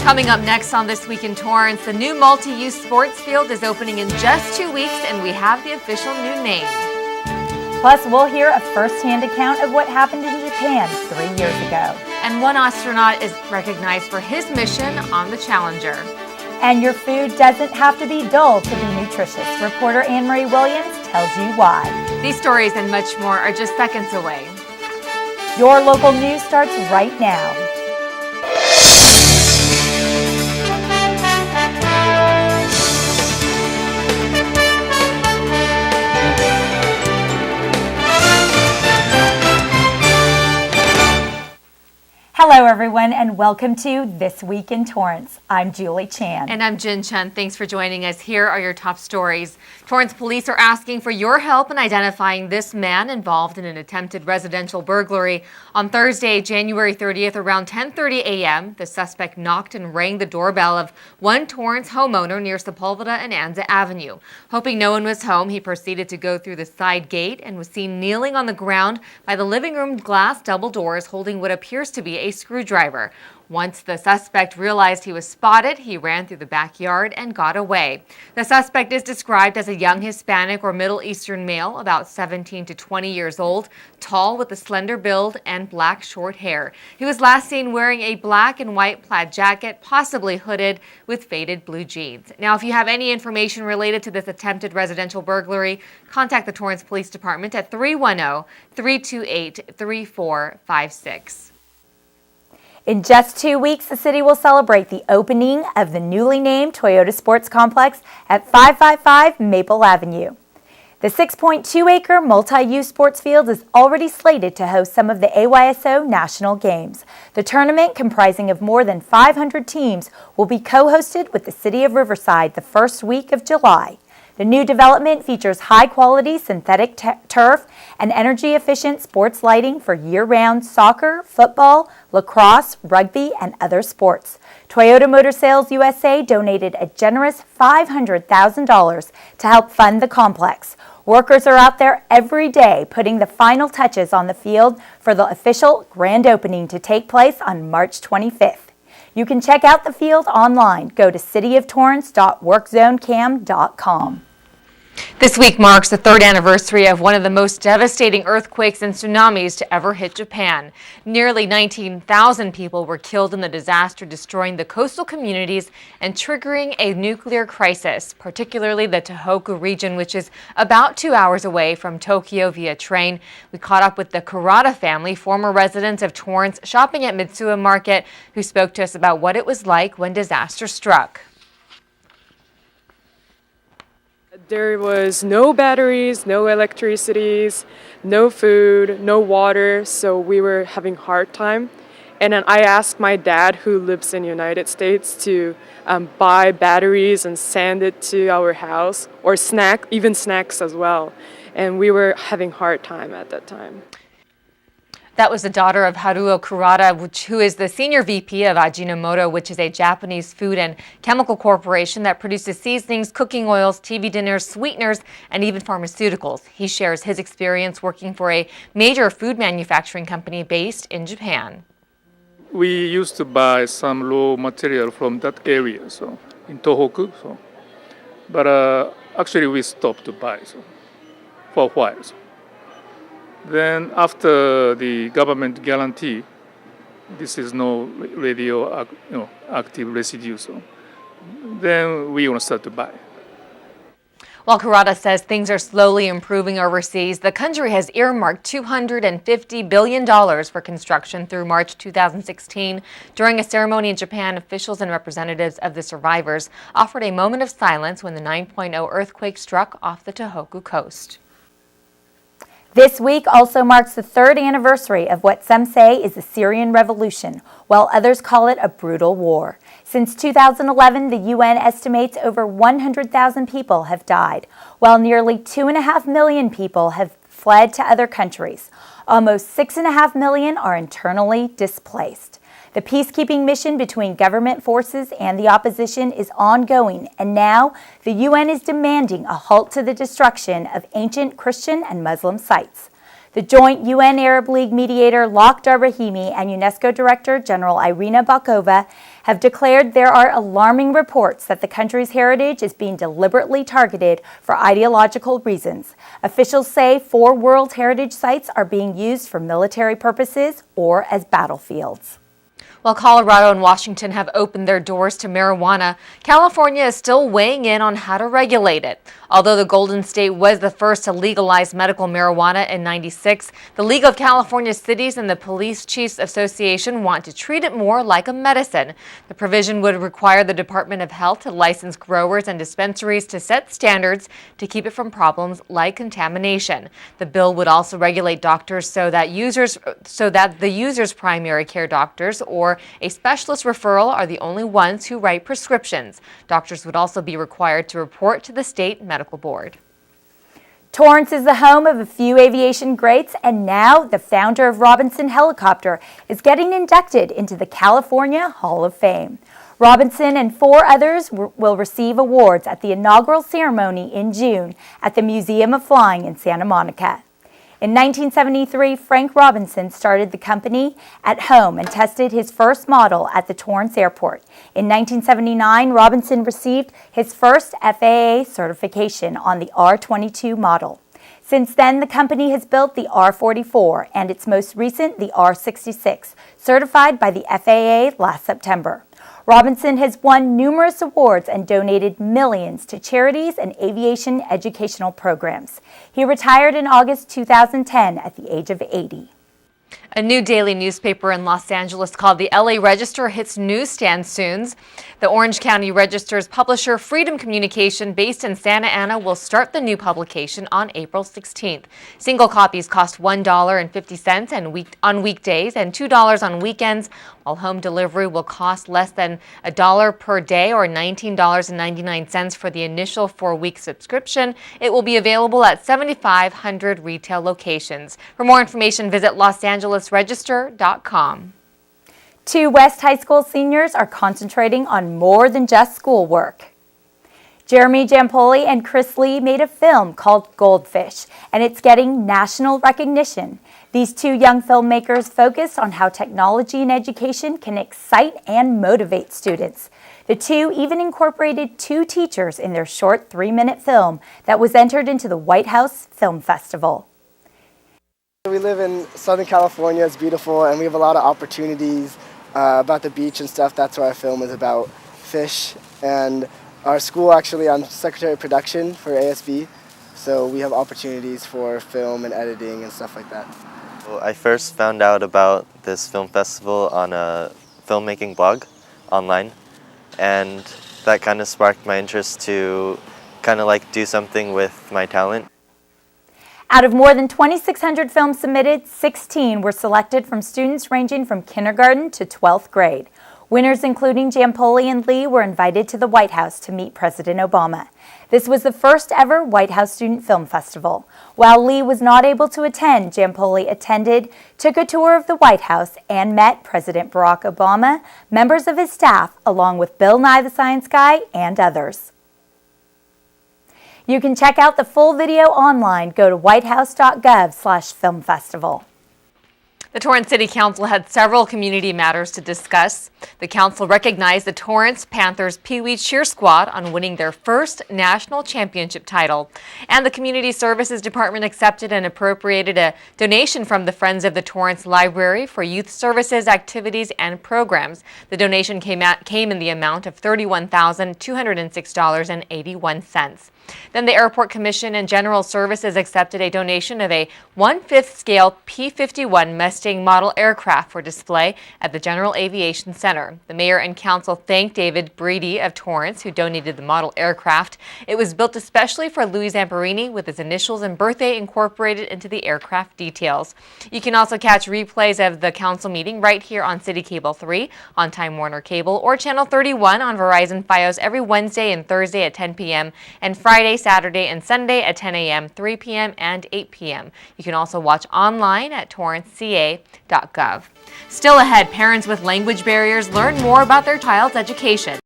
Coming up next on This Week in Torrance, the new multi-use sports field is opening in just 2 weeks, and we have the official new name. Plus, we'll hear a first-hand account of what happened in Japan 3 years ago. And one astronaut is recognized for his mission on the Challenger. And your food doesn't have to be dull to be nutritious. Reporter Anne-Marie Williams tells you why. These stories and much more are just seconds away. Your local news starts right now. Hello everyone and welcome to This Week in Torrance. I'm Julie Chan. And I'm Chun. Thanks for joining us. Here are your top stories. Torrance police are asking for your help in identifying this man involved in an attempted residential burglary. On Thursday, January 30th, around 10:30 a.m., the suspect knocked and rang the doorbell of one Torrance homeowner near Sepulveda and Anza Avenue. Hoping no one was home, he proceeded to go through the side gate and was seen kneeling on the ground by the living room glass double doors holding what appears to be a screwdriver. Once the suspect realized he was spotted, he ran through the backyard and got away. The suspect is described as a young Hispanic or Middle Eastern male, about 17 to 20 years old, tall with a slender build and black short hair. He was last seen wearing a black and white plaid jacket, possibly hooded with faded blue jeans. Now, if you have any information related to this attempted residential burglary, contact the Torrance Police Department at 310-328-3456. In just 2 weeks, the city will celebrate the opening of the newly named Toyota Sports Complex at 555 Maple Avenue. The 6.2-acre multi-use sports field is already slated to host some of the AYSO national games. The tournament, comprising of more than 500 teams, will be co-hosted with the city of Riverside the first week of July. The new development features high-quality synthetic turf and energy-efficient sports lighting for year-round soccer, football, lacrosse, rugby, and other sports. Toyota Motor Sales USA donated a generous $500,000 to help fund the complex. Workers are out there every day putting the final touches on the field for the official grand opening to take place on March 25th. You can check out the field online. Go to cityoftorrance.workzonecam.com. This week marks the third anniversary of one of the most devastating earthquakes and tsunamis to ever hit Japan. Nearly 19,000 people were killed in the disaster, destroying the coastal communities and triggering a nuclear crisis, particularly the Tohoku region, which is about 2 hours away from Tokyo via train. We caught up with the Kurata family, former residents of Torrance, shopping at Mitsuya Market, who spoke to us about what it was like when disaster struck. There was no batteries, no electricities, no food, no water, so we were having a hard time. And then I asked my dad, who lives in the United States, to buy batteries and send it to our house, or even snacks as well. And we were having a hard time at that time. That was the daughter of Haruo Kurata, who is the senior VP of Ajinomoto, which is a Japanese food and chemical corporation that produces seasonings, cooking oils, TV dinners, sweeteners, and even pharmaceuticals. He shares his experience working for a major food manufacturing company based in Japan. We used to buy some raw material from that area, so in Tohoku. But actually we stopped to buy for a while. Then after the government guarantee, this is no active residue, so then we want to start to buy. While Kurata says things are slowly improving overseas, the country has earmarked $250 billion for construction through March 2016. During a ceremony in Japan, officials and representatives of the survivors offered a moment of silence when the 9.0 earthquake struck off the Tohoku coast. This week also marks the third anniversary of what some say is the Syrian Revolution, while others call it a brutal war. Since 2011, the UN estimates over 100,000 people have died, while nearly 2.5 million people have fled to other countries. Almost 6.5 million are internally displaced. The peacekeeping mission between government forces and the opposition is ongoing, and now the UN is demanding a halt to the destruction of ancient Christian and Muslim sites. The joint UN Arab League mediator Lakhdar Brahimi and UNESCO Director General Irina Bokova have declared there are alarming reports that the country's heritage is being deliberately targeted for ideological reasons. Officials say 4 World Heritage sites are being used for military purposes or as battlefields. While Colorado and Washington have opened their doors to marijuana, California is still weighing in on how to regulate it. Although the Golden State was the first to legalize medical marijuana in '96, the League of California Cities and the Police Chiefs Association want to treat it more like a medicine. The provision would require the Department of Health to license growers and dispensaries to set standards to keep it from problems like contamination. The bill would also regulate doctors so that the user's primary care doctors or a specialist referral are the only ones who write prescriptions. Doctors would also be required to report to the state medical board. Torrance is the home of a few aviation greats, and now the founder of Robinson Helicopter is getting inducted into the California Hall of Fame. Robinson and 4 others will receive awards at the inaugural ceremony in June at the Museum of Flying in Santa Monica. In 1973, Frank Robinson started the company at home and tested his first model at the Torrance Airport. In 1979, Robinson received his first FAA certification on the R-22 model. Since then, the company has built the R-44 and its most recent, the R-66, certified by the FAA last September. Robinson has won numerous awards and donated millions to charities and aviation educational programs. He retired in August 2010 at the age of 80. A new daily newspaper in Los Angeles called the LA Register hits newsstands soon. The Orange County Register's publisher Freedom Communication, based in Santa Ana, will start the new publication on April 16th. Single copies cost $1.50 on weekdays and $2 on weekends, while home delivery will cost less than $1 per day or $19.99 for the initial 4-week subscription. It will be available at 7,500 retail locations. For more information, visit LosAngelesRegister.com. 2 West High School seniors are concentrating on more than just schoolwork. Jeremy Jampoli and Chris Lee made a film called Goldfish, and it's getting national recognition. These 2 young filmmakers focused on how technology and education can excite and motivate students. The 2 even incorporated 2 teachers in their short 3-minute film that was entered into the White House Film Festival. We live in Southern California. It's beautiful, and we have a lot of opportunities about the beach and stuff. That's what our film is about, fish. And our school, actually, I'm Secretary of Production for ASB, so we have opportunities for film and editing and stuff like that. Well, I first found out about this film festival on a filmmaking blog online, and that kind of sparked my interest to kind of like do something with my talent. Out of more than 2,600 films submitted, 16 were selected from students ranging from kindergarten to 12th grade. Winners including Jampoli and Lee were invited to the White House to meet President Obama. This was the first ever White House Student Film Festival. While Lee was not able to attend, Jampoli attended, took a tour of the White House, and met President Barack Obama, members of his staff, along with Bill Nye the Science Guy and others. You can check out the full video online. Go to whitehouse.gov/filmfestival. The Torrance City Council had several community matters to discuss. The council recognized the Torrance Panthers Pee Wee Cheer Squad on winning their first national championship title. And the Community Services Department accepted and appropriated a donation from the Friends of the Torrance Library for youth services, activities, and programs. The donation came in the amount of $31,206.81. Then the Airport Commission and General Services accepted a donation of a 1/5 scale P-51 Mustang model aircraft for display at the General Aviation Center. The mayor and council thanked David Breedy of Torrance, who donated the model aircraft. It was built especially for Louis Zamperini, with his initials and birthday incorporated into the aircraft details. You can also catch replays of the council meeting right here on CitiCABLE 3, on Time Warner Cable, or Channel 31 on Verizon Fios every Wednesday and Thursday at 10 p.m. and Friday, Saturday, and Sunday at 10 a.m., 3 p.m., and 8 p.m. You can also watch online at torranceca.gov. Still ahead, parents with language barriers learn more about their child's education.